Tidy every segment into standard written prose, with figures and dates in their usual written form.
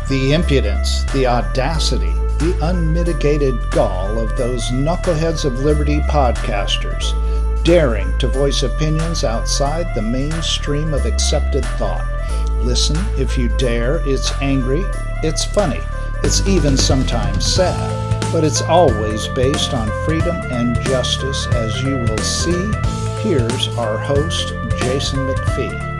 The impudence, the audacity, the unmitigated gall of those Knuckleheads of Liberty podcasters, daring to voice opinions outside the mainstream of accepted thought. Listen if you dare. It's angry, it's funny, it's even sometimes sad, but it's always based on freedom and justice, as you will see. Here's our host, Jason McPhee.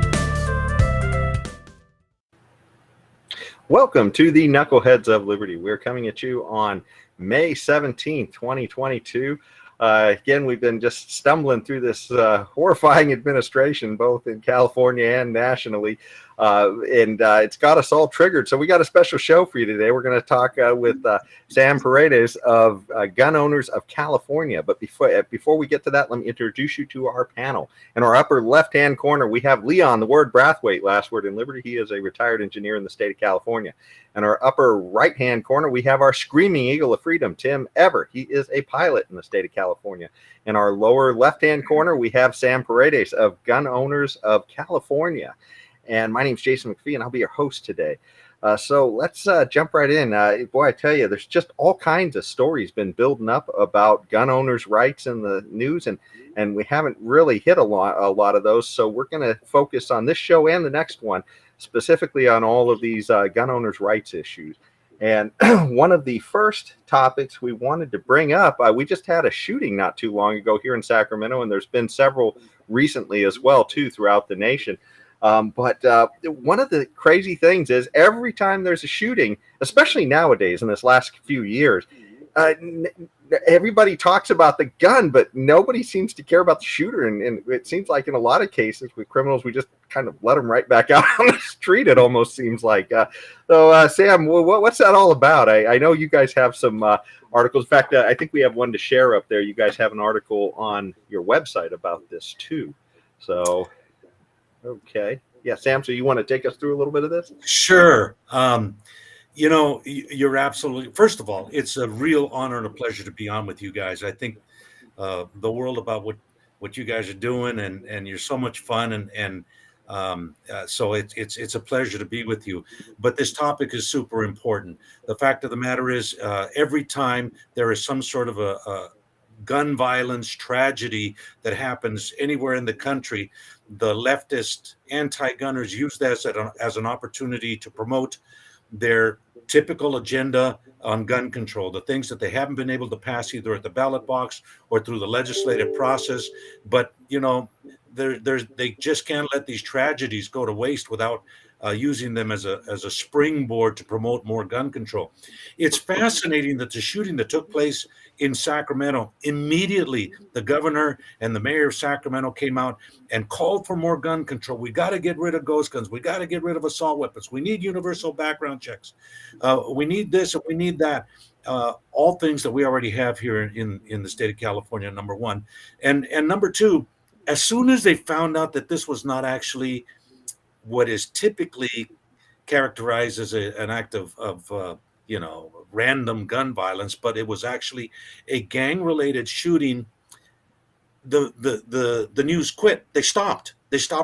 Welcome to the Knuckleheads of Liberty. We're coming at you on May 17th, 2022. Again, we've been just stumbling through this horrifying administration, both in California and nationally, and it's got us all triggered. So we got a special show for you today. We're going to talk with Sam Paredes of Gun Owners of California. But before we get to that, let me introduce you to our panel. In our upper left-hand corner, we have Leon, the word Brathwaite, last word in Liberty. He is a retired engineer in the state of California. In our upper right-hand corner, we have our screaming eagle of freedom, Tim Ever. He is a pilot in the state of California. In our lower left-hand corner, we have Sam Paredes of Gun Owners of California. And my name's Jason McPhee, and I'll be your host today. So let's jump right in. Boy, I tell you, there's just all kinds of stories been building up about gun owners' rights in the news, and we haven't really hit a lot of those. So we're going to focus on this show and the next one, specifically on all of these gun owners' rights issues. And one of the first topics we wanted to bring up, we just had a shooting not too long ago here in Sacramento, and there's been several recently as well, too, throughout the nation. But one of the crazy things is every time there's a shooting, especially nowadays in this last few years, everybody talks about the gun, but nobody seems to care about the shooter. And it seems like in a lot of cases with criminals, we just kind of let them right back out on the street, it almost seems like. So, Sam, what's that all about? I know you guys have some articles. In fact, I think we have one to share up there. You guys have an article on your website about this, too. So... Okay. Yeah, Sam, so you want to take us through a little bit of this? Sure. You know, you're absolutely, first of all, it's a real honor and a pleasure to be on with you guys. I think the world about what you guys are doing, and you're so much fun, so it's a pleasure to be with you. But this topic is super important. The fact of the matter is, every time there is some sort of a gun violence tragedy that happens anywhere in the country, the leftist anti-gunners use that as an opportunity to promote their typical agenda on gun control, the things that they haven't been able to pass either at the ballot box or through the legislative process. But, you know, they just can't let these tragedies go to waste without using them as a springboard to promote more gun control. It's fascinating that the shooting that took place in Sacramento, immediately the governor and the mayor of Sacramento came out and called for more gun control. We got to get rid of ghost guns. We got to get rid of assault weapons. We need universal background checks. We need this and we need that. All things that we already have here in the state of California, number one. And number two, as soon as they found out that this was not actually what is typically characterized as an act of random gun violence, but it was actually a gang-related shooting, the news quit. They stopped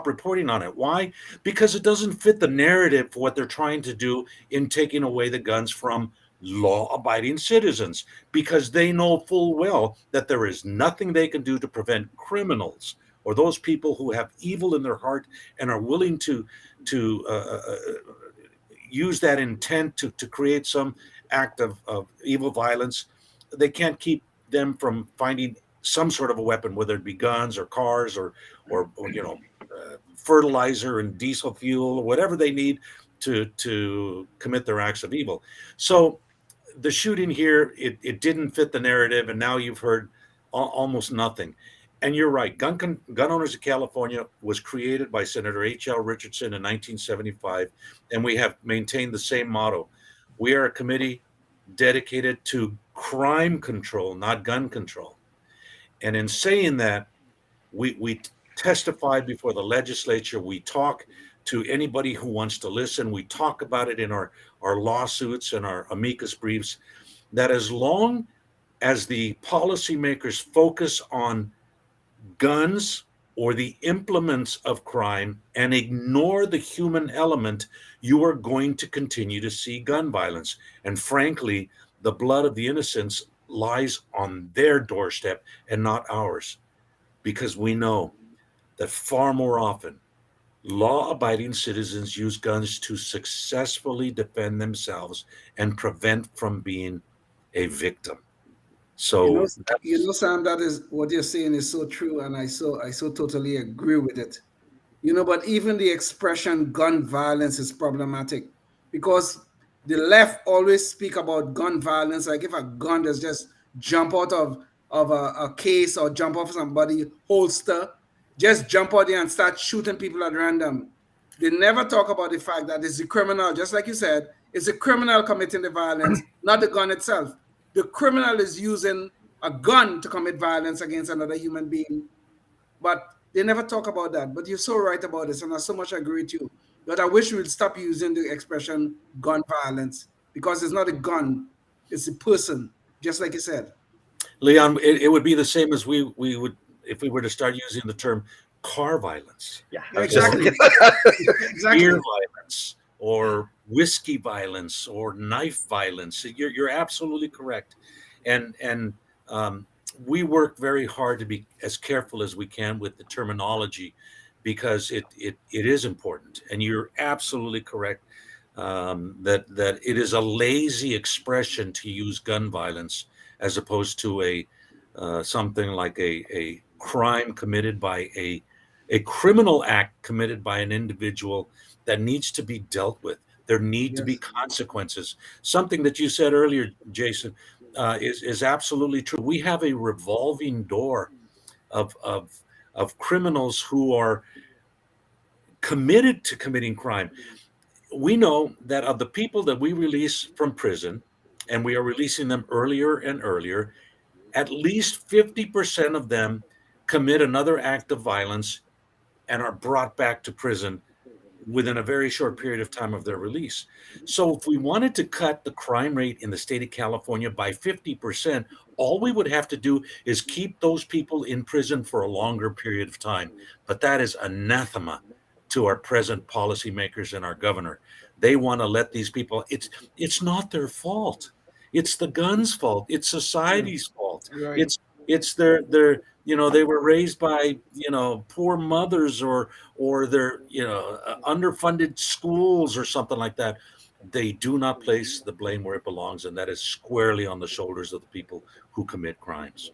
reporting on it. Why? Because it doesn't fit the narrative for what they're trying to do in taking away the guns from law-abiding citizens, because they know full well that there is nothing they can do to prevent criminals or those people who have evil in their heart and are willing to use that intent to create some act of evil violence. They can't keep them from finding some sort of a weapon, whether it be guns or cars or fertilizer and diesel fuel or whatever they need to commit their acts of evil. So the shooting here, it didn't fit the narrative, and now you've heard almost nothing. And you're right. Gun Owners of California was created by Senator H.L. Richardson in 1975, and we have maintained the same motto. We are a committee dedicated to crime control, not gun control. And in saying that, we testify before the legislature. We talk to anybody who wants to listen. We talk about it in our lawsuits and our amicus briefs, that as long as the policymakers focus on guns or the implements of crime and ignore the human element, you are going to continue to see gun violence. And frankly, the blood of the innocents lies on their doorstep and not ours, because we know that far more often law-abiding citizens use guns to successfully defend themselves and prevent from being a victim. You know, So Sam, that is what you're saying is so true, and I so totally agree with it. But even the expression gun violence is problematic because the left always speak about gun violence like if a gun does just jump out of a case or jump off somebody holster, just jump out there and start shooting people at random. They never talk about the fact that it's the criminal, just like you said, it's the criminal committing the violence, not the gun itself. The criminal is using a gun to commit violence against another human being, but they never talk about that. But you're so right about this, and I so much agree with you. But I wish we would stop using the expression gun violence because it's not a gun, it's a person, just like you said. Leon, it would be the same as we would if we were to start using the term car violence. Yeah, Exactly. Exactly. Beer violence or whiskey violence or knife violence. You're absolutely correct, and we work very hard to be as careful as we can with the terminology because it is important. And you're absolutely correct that it is a lazy expression to use gun violence as opposed to a something like a crime committed by a criminal act committed by an individual that needs to be dealt with. There need to be consequences. Something that you said earlier, Jason, is absolutely true. We have a revolving door of criminals who are committed to committing crime. We know that of the people that we release from prison, and we are releasing them earlier and earlier, at least 50% of them commit another act of violence and are brought back to prison within a very short period of time of their release. So if we wanted to cut the crime rate in the state of California by 50%, all we would have to do is keep those people in prison for a longer period of time. But that is anathema to our present policymakers and our governor. They want to let these people, it's not their fault. It's the gun's fault. It's society's fault. Right. It's their they were raised by poor mothers or their underfunded schools or something like that. They do not place the blame where it belongs, and that is squarely on the shoulders of the people who commit crimes.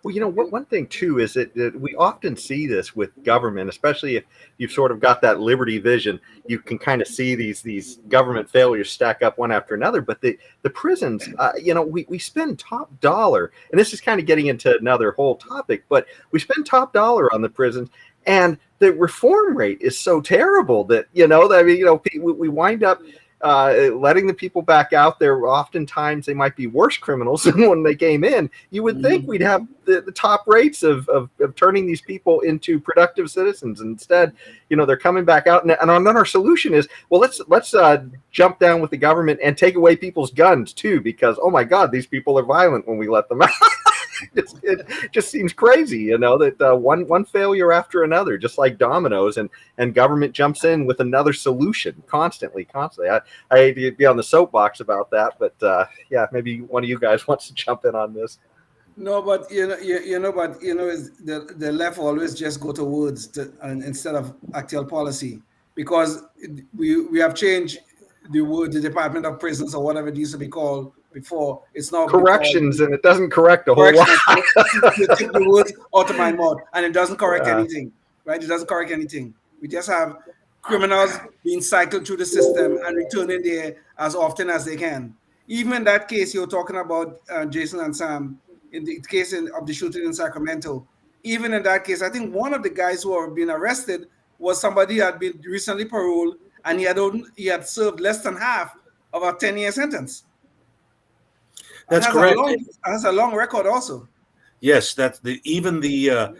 Well, one thing too is that we often see this with government, especially if you've sort of got that liberty vision. You can kind of see these government failures stack up one after another. But the prisons, we spend top dollar, and this is kind of getting into another whole topic. But we spend top dollar on the prisons, and the reform rate is so terrible that we wind up letting the people back out there. Oftentimes they might be worse criminals than when they came in. You would think we'd have the top rates of turning these people into productive citizens. Instead, they're coming back out. And then our solution is, well, let's jump down with the government and take away people's guns too, because, oh my God, these people are violent when we let them out. It just seems crazy, that one failure after another, just like dominoes, and government jumps in with another solution constantly. I hate to be on the soapbox about that, but maybe one of you guys wants to jump in on this. No, but is the left always just go to words instead of actual policy, because we have changed the Department of Prisons or whatever it used to be called before. It's now corrections, and it doesn't correct a whole lot. You take the words out of my mouth, and it doesn't correct anything, right? It doesn't correct anything. We just have criminals being cycled through the system and returning there as often as they can. Even in that case you're talking about, Jason and Sam, in the case of the shooting in Sacramento, even in that case, I think one of the guys who have been arrested was somebody who had been recently paroled, and he had served less than half of a 10-year sentence. That's correct. Has a long record also. Yes, even the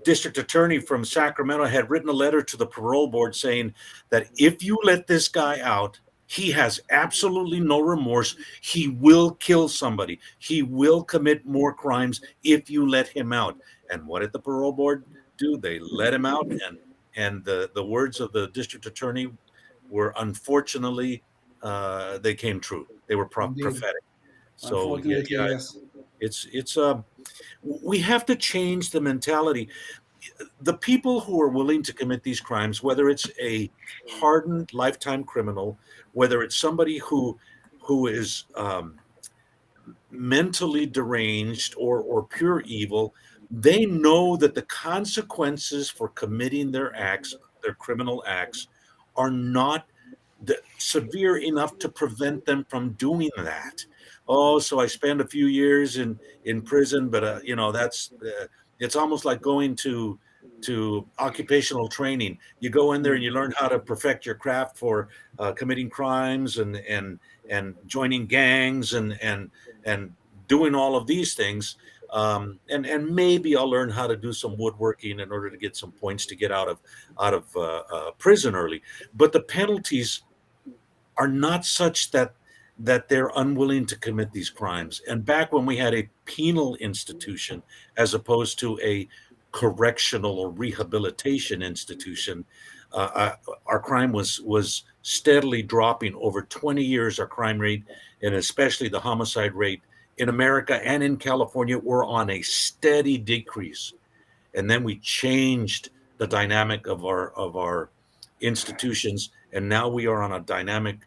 district attorney from Sacramento had written a letter to the parole board saying that if you let this guy out, he has absolutely no remorse. He will kill somebody. He will commit more crimes if you let him out. And what did the parole board do. They let him out, and the words of the district attorney were unfortunately they came true. They were Indeed. prophetic. So Unfortunately, yeah, yes. it's we have to change the mentality. The people who are willing to commit these crimes, whether it's a hardened lifetime criminal, whether it's somebody who is mentally deranged or pure evil, they know that the consequences for committing their acts, their criminal acts, are not severe enough to prevent them from doing that. Oh, so I spend a few years in prison, but that's it's almost like going to occupational training. You go in there and you learn how to perfect your craft for committing crimes and joining gangs and doing all of these things. And maybe I'll learn how to do some woodworking in order to get some points to get out of prison early. But the penalties are not such that they're unwilling to commit these crimes. And back when we had a penal institution as opposed to a correctional or rehabilitation institution, our crime was steadily dropping over 20 years. Our crime rate, and especially the homicide rate in America and in California, were on a steady decrease. And then we changed the dynamic of our institutions, and now we are on a dynamic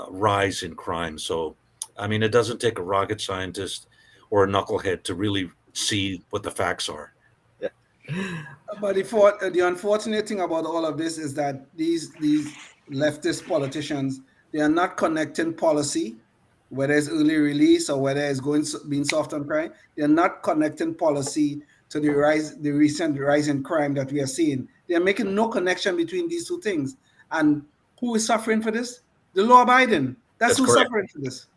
rise in crime. So, I mean, it doesn't take a rocket scientist or a knucklehead to really see what the facts are. But the unfortunate thing about all of this is that these leftist politicians, they are not connecting policy, whether it's early release or whether it's being soft on crime. They are not connecting policy to the recent rise in crime that we are seeing. They are making no connection between these two things. And who is suffering for this? The law-abiding. That's who's correct. suffering for this.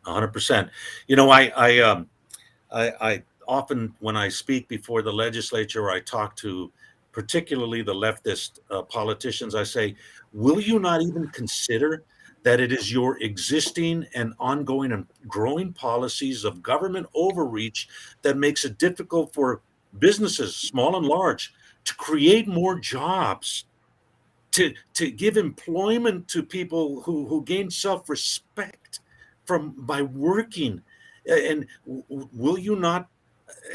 100%. You know, I often, when I speak before the legislature, I talk to particularly the leftist politicians. I say, will you not even consider that it is your existing and ongoing and growing policies of government overreach that makes it difficult for businesses, small and large, to create more jobs, to give employment to people who gain self-respect by working? And will you not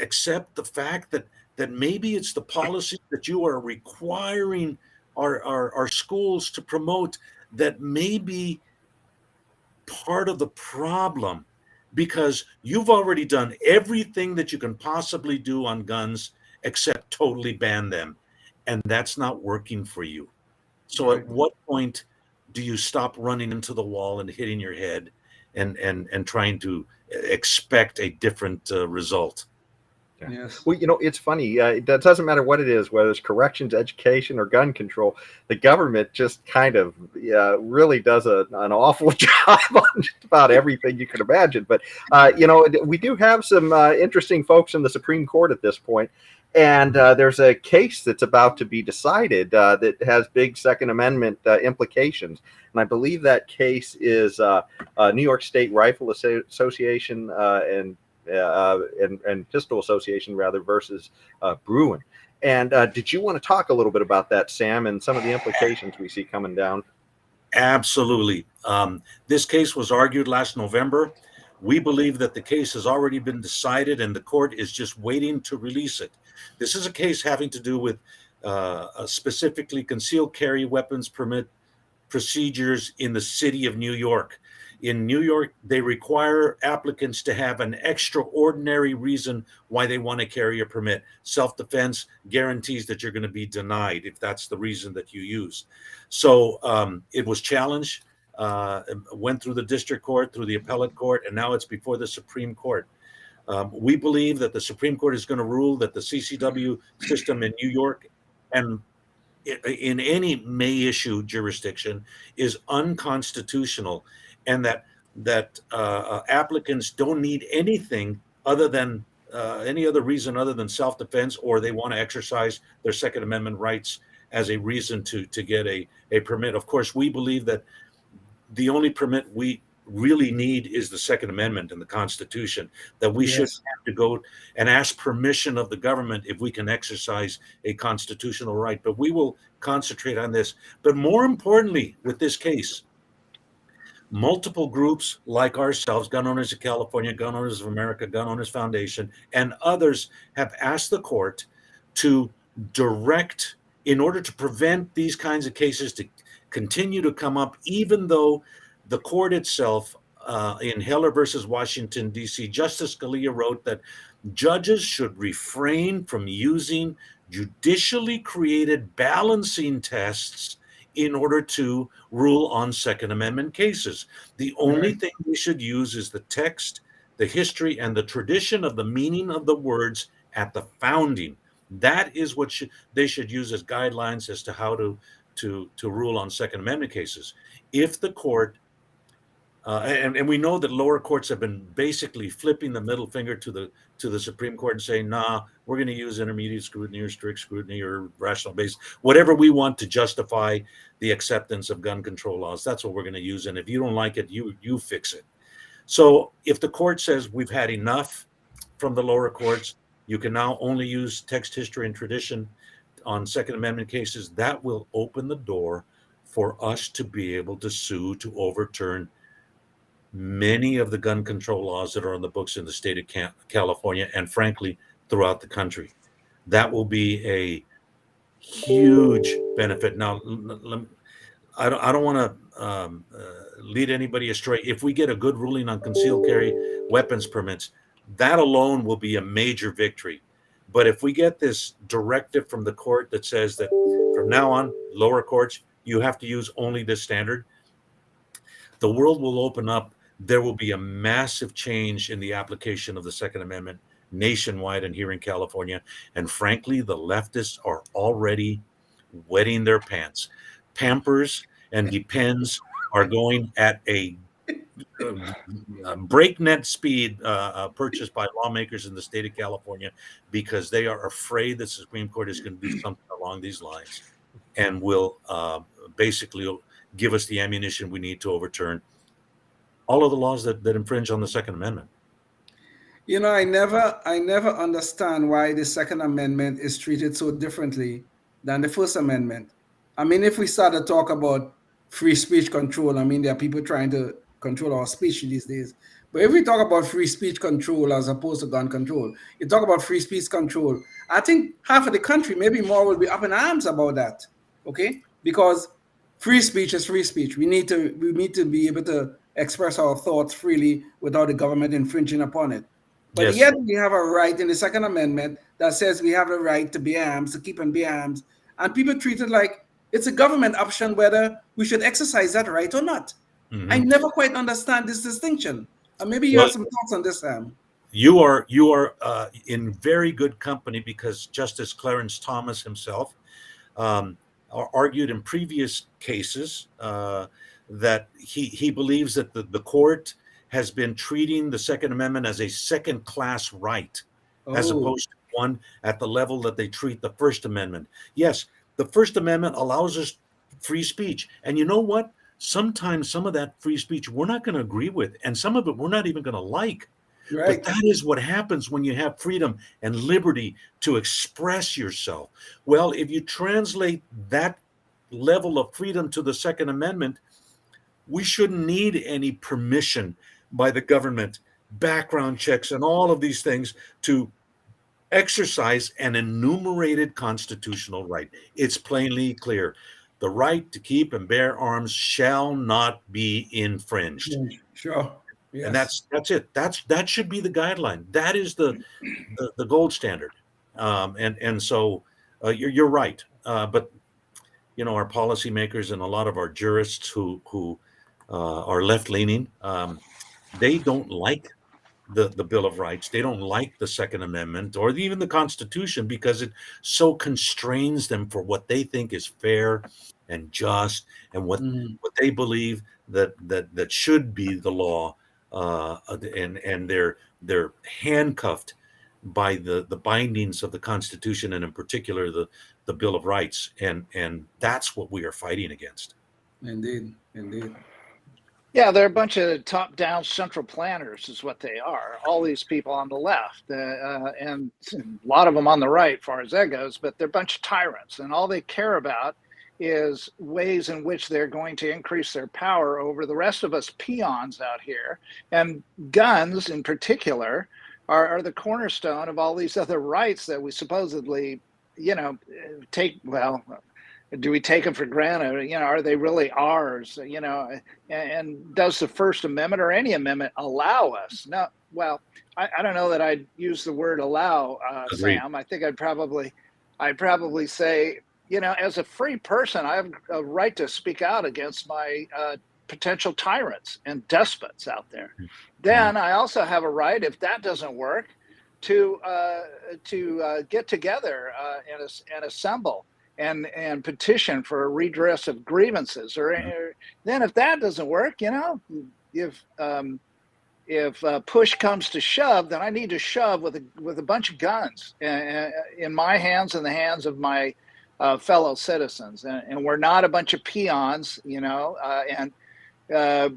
accept the fact that maybe it's the policy that you are requiring our schools to promote that may be part of the problem, because you've already done everything that you can possibly do on guns except totally ban them, and that's not working for you. So at what point do you stop running into the wall and hitting your head and trying to expect a different result? Yeah. Yes. Well, you know, it's funny. It doesn't matter what it is, whether it's corrections, education, or gun control. The government just kind of really does an awful job on just about everything you can imagine. But, you know, we do have some interesting folks in the Supreme Court at this point. And there's a case that's about to be decided that has big Second Amendment implications. And I believe that case is New York State Rifle Association and Pistol Association, rather, versus Bruin. And did you want to talk a little bit about that, Sam, and some of the implications we see coming down? Absolutely. This case was argued last November. We believe that the case has already been decided and the court is just waiting to release it. This is a case having to do with specifically concealed carry weapons permit procedures in the city of New York. In New York, they require applicants to have an extraordinary reason why they want to carry a permit. Self-defense guarantees that you're going to be denied if that's the reason that you use. So it was challenged, went through the district court, through the appellate court, and now it's before the Supreme Court. We believe that the Supreme Court is going to rule that the CCW system in New York and in any may issue jurisdiction is unconstitutional, and that applicants don't need anything other than any other reason other than self-defense, or they want to exercise their Second Amendment rights as a reason to get a permit. Of course, we believe that the only permit we really need is the Second Amendment in the Constitution, that we should have to go and ask permission of the government if we can exercise a constitutional right. But we will concentrate on this. But more importantly, with this case, multiple groups like ourselves, Gun Owners of California, Gun Owners of America, Gun Owners Foundation, and others have asked the court to direct, in order to prevent these kinds of cases to continue to come up, even though the court itself, in Heller versus Washington, D.C., Justice Scalia wrote that judges should refrain from using judicially created balancing tests in order to rule on Second Amendment cases. The only thing we should use is the text, the history, and the tradition of the meaning of the words at the founding. That is what they should use as guidelines as to how to rule on Second Amendment cases. If the court, and we know that lower courts have been basically flipping the middle finger to the Supreme Court and saying, nah, we're going to use intermediate scrutiny or strict scrutiny or rational basis, whatever we want to justify the acceptance of gun control laws. That's what we're going to use. And if you don't like it, you fix it. So if the court says we've had enough from the lower courts, you can now only use text, history, and tradition on Second Amendment cases, that will open the door for us to be able to sue to overturn many of the gun control laws that are on the books in the state of California, and frankly, throughout the country. That will be a huge benefit. Now, I don't want to lead anybody astray. If we get a good ruling on concealed carry weapons permits, that alone will be a major victory. But if we get this directive from the court that says that from now on, lower courts, you have to use only this standard, the world will open up. There will be a massive change in the application of the Second Amendment nationwide and here in California. And frankly, the leftists are already wetting their pants. Pampers and Depends are going at a breakneck speed purchased by lawmakers in the state of California because they are afraid the Supreme Court is going to do something along these lines and will basically give us the ammunition we need to overturn all of the laws that infringe on the Second Amendment. You know, I never understand why the Second Amendment is treated so differently than the First Amendment. I mean, if we start to talk about free speech control, I mean, there are people trying to control our speech these days. But if we talk about free speech control as opposed to gun control, you talk about free speech control, I think half of the country, maybe more, will be up in arms about that, okay? Because free speech is free speech. We need to be able to express our thoughts freely without the government infringing upon it. But yet we have a right in the Second Amendment that says we have the right to bear arms, to keep and bear arms, and people treat it like it's a government option whether we should exercise that right or not. Mm-hmm. I never quite understand this distinction. Maybe you have some thoughts on this, Sam. You are in very good company because Justice Clarence Thomas himself argued in previous cases that he believes that the court has been treating the Second Amendment as a second-class right, as opposed to one at the level that they treat the First Amendment. Yes, the First Amendment allows us free speech. And you know what? Sometimes some of that free speech we're not going to agree with, and some of it we're not even going to like. Right. But that is what happens when you have freedom and liberty to express yourself. Well, if you translate that level of freedom to the Second Amendment, we shouldn't need any permission by the government, background checks, and all of these things to exercise an enumerated constitutional right. It's plainly clear. The right to keep and bear arms shall not be infringed. Sure. Yes. And that's it. That should be the guideline. That is the gold standard. And so you're right. But you know, our policymakers and a lot of our jurists who are left-leaning, they don't like the Bill of Rights. They don't like the Second Amendment or even the Constitution because it so constrains them for what they think is fair and just and what they believe that should be the law, and they're handcuffed by the bindings of the Constitution and in particular the Bill of Rights, and that's what we are fighting against. Indeed. Yeah, they're a bunch of top-down central planners is what they are. All these people on the left and a lot of them on the right, as far as that goes, but they're a bunch of tyrants. And all they care about is ways in which they're going to increase their power over the rest of us peons out here. And guns in particular are the cornerstone of all these other rights that we supposedly, take, well, do we take them for granted? Are they really ours? And does the First Amendment or any amendment allow us? No, well, I don't know that I'd use the word allow, Sam. I think I'd probably say, as a free person, I have a right to speak out against my potential tyrants and despots out there. Then I also have a right, if that doesn't work, to get together and assemble and petition for a redress of grievances. Or then if that doesn't work, if push comes to shove, then I need to shove with a bunch of guns in my hands and the hands of my fellow citizens. And we're not a bunch of peons, and we're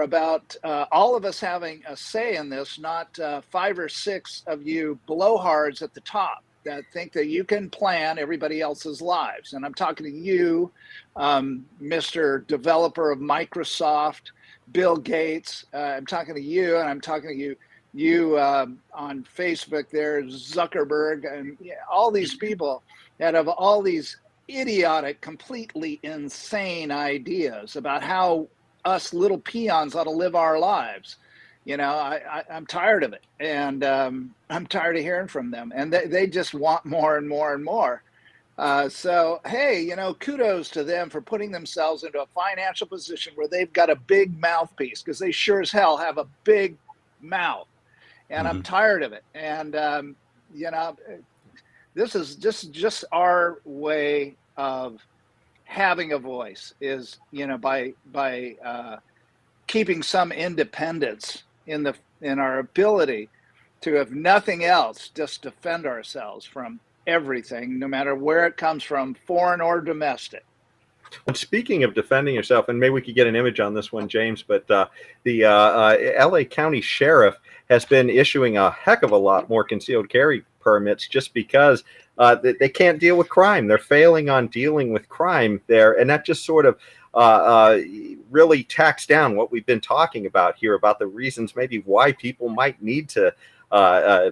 about all of us having a say in this, not 5 or 6 of you blowhards at the top that think that you can plan everybody else's lives. And I'm talking to you, Mr. Developer of Microsoft, Bill Gates. I'm talking to you, and I'm talking to you on Facebook there, Zuckerberg, and all these people that have all these idiotic, completely insane ideas about how us little peons ought to live our lives. I'm tired of it, and I'm tired of hearing from them, and they just want more and more and more. So, hey, kudos to them for putting themselves into a financial position where they've got a big mouthpiece, because they sure as hell have a big mouth, and I'm tired of it. And this is just our way of having a voice, is by keeping some independence in our ability to, if nothing else, just defend ourselves from everything, no matter where it comes from, foreign or domestic. And speaking of defending yourself, and maybe we could get an image on this one, James, but the LA County Sheriff has been issuing a heck of a lot more concealed carry permits just because they can't deal with crime. They're failing on dealing with crime there, and that just sort of really tacks down what we've been talking about here, about the reasons maybe why people might need to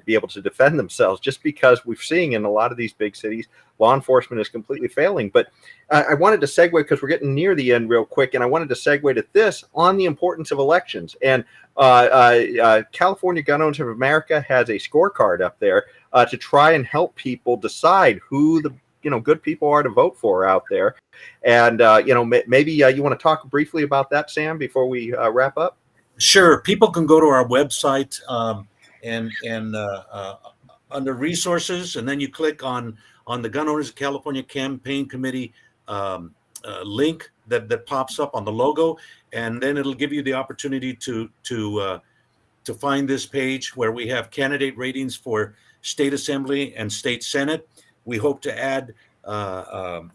be able to defend themselves, just because we're seeing in a lot of these big cities, law enforcement is completely failing. But I wanted to segue, because we're getting near the end real quick, and I wanted to segue to this on the importance of elections. And California Gun Owners of America has a scorecard up there to try and help people decide who the good people are to vote for out there. And maybe you want to talk briefly about that, Sam, before we wrap up. Sure. People can go to our website and under resources, and then you click on the Gun Owners of California Campaign Committee link that pops up on the logo, and then it'll give you the opportunity to find this page where we have candidate ratings for state assembly and state senate. We hope to add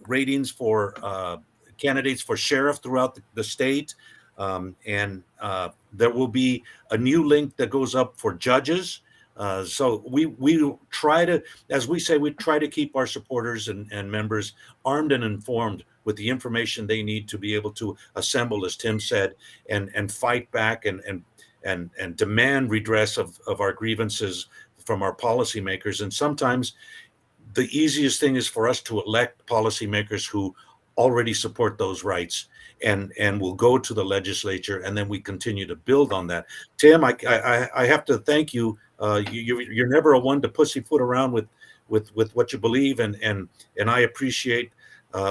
ratings for candidates for sheriff throughout the state, and there will be a new link that goes up for judges. So we try to, as we say, we try to keep our supporters and members armed and informed with the information they need to be able to assemble, as Tim said, and fight back and demand redress of our grievances from our policymakers. And sometimes the easiest thing is for us to elect policymakers who already support those rights, and will go to the legislature, and then we continue to build on that. Tim, I have to thank you. You're never a one to pussyfoot around with what you believe, and I appreciate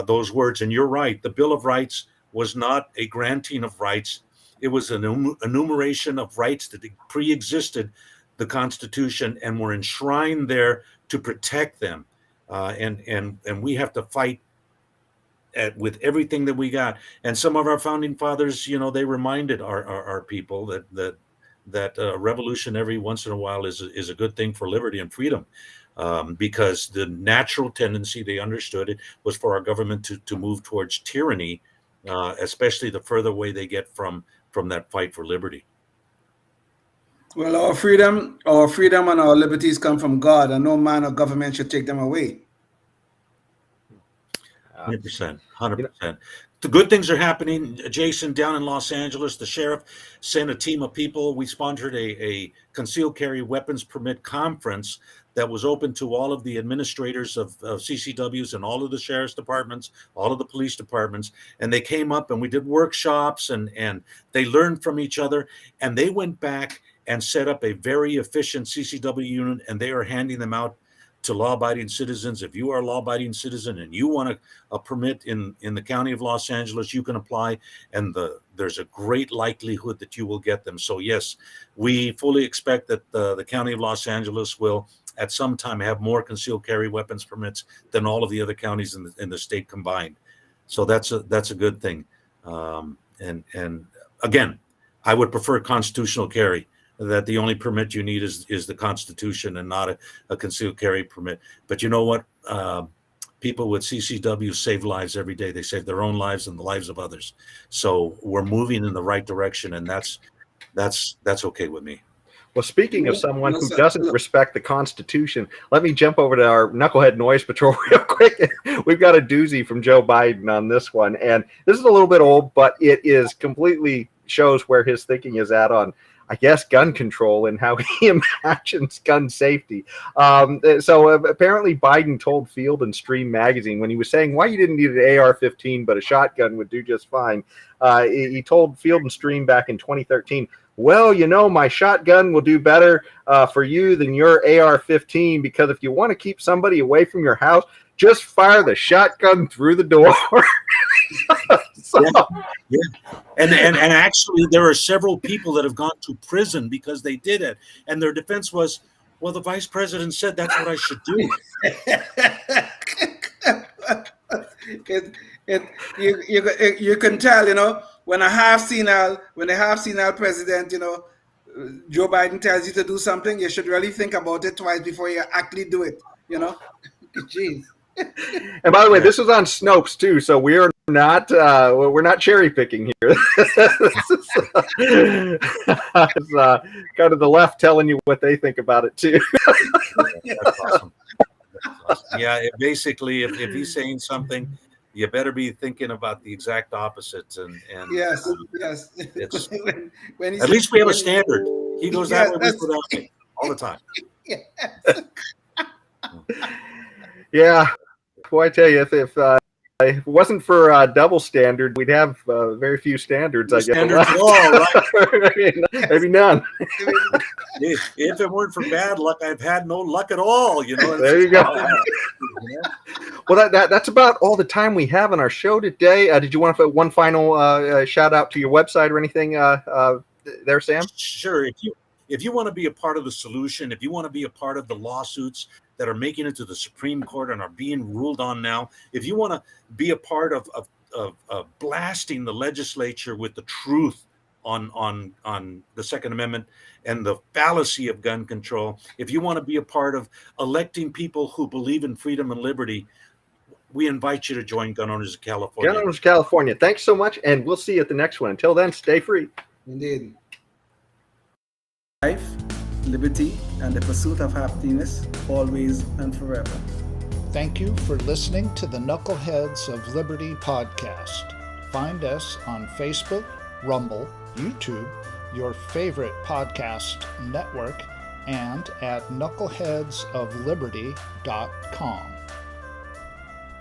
those words. And you're right. The Bill of Rights was not a granting of rights. It was an enumeration of rights that pre-existed the Constitution and were enshrined there to protect them. And we have to fight with everything that we got. And some of our founding fathers, they reminded our people that revolution every once in a while is a good thing for liberty and freedom, because the natural tendency, they understood it, was for our government to move towards tyranny especially the further away they get from that fight for liberty. Well, our freedom and our liberties come from God, and no man or government should take them away. 100%. 100%. The good things are happening, Jason, down in Los Angeles. The sheriff sent a team of people. We sponsored a concealed carry weapons permit conference that was open to all of the administrators of CCWs and all of the sheriff's departments, all of the police departments. And they came up and we did workshops and they learned from each other. And they went back and set up a very efficient CCW unit, and they are handing them out to law-abiding citizens. If you are a law-abiding citizen and you want a permit in the county of Los Angeles, you can apply, and there's a great likelihood that you will get them. So yes, we fully expect that the county of Los Angeles will at some time have more concealed carry weapons permits than all of the other counties in the state combined. So that's a good thing. And again, I would prefer constitutional carry. That the only permit you need is the Constitution and not a concealed carry permit. But you know what? People with CCW save lives every day. They save their own lives and the lives of others. So we're moving in the right direction, and that's okay with me. Well, speaking of someone who doesn't respect the Constitution, let me jump over to our Knucklehead Noise Patrol real quick. We've got a doozy from Joe Biden on this one. And this is a little bit old, but it is completely shows where his thinking is at on, I guess, gun control and how he imagines gun safety. So apparently Biden told Field and Stream magazine when he was saying why you didn't need an AR-15, but a shotgun would do just fine. He told Field and Stream back in 2013, well, you know, my shotgun will do better for you than your AR-15 because if you want to keep somebody away from your house, just fire the shotgun through the door. So, yeah. And actually, there are several people that have gone to prison because they did it, and their defense was, "Well, the vice president said that's what I should do." You can tell, you know, when a half senile president, you know, Joe Biden tells you to do something, you should really think about it twice before you actually do it. You know, jeez. And by the way, this was on Snopes too, so we're not cherry picking here. It's kind of the left telling you what they think about it too. That's awesome. Yeah, basically, if he's saying something, you better be thinking about the exact opposite. And yes. It's, when at least we have a standard. He goes that way, we go that way all the time. Yes. Yeah. Boy, I tell you, if it wasn't for double standard, we'd have very few standards, I guess. Standards at all, right? Maybe none. If it weren't for bad luck, I've had no luck at all. You know. There you go. Well, that's about all the time we have on our show today. Did you want to put one final shout out to your website or anything there, Sam? Sure. If you want to be a part of the solution, if you want to be a part of the lawsuits that are making it to the Supreme Court and are being ruled on now, if you want to be a part of blasting the legislature with the truth on the Second Amendment and the fallacy of gun control, if you want to be a part of electing people who believe in freedom and liberty, we invite you to join Gun Owners of California. Gun Owners of California. Thanks so much, and we'll see you at the next one. Until then, stay free. Indeed. Life, liberty, and the pursuit of happiness, always and forever. Thank you for listening to the Knuckleheads of Liberty podcast. Find us on Facebook, Rumble, YouTube, your favorite podcast network, and at knuckleheadsofliberty.com.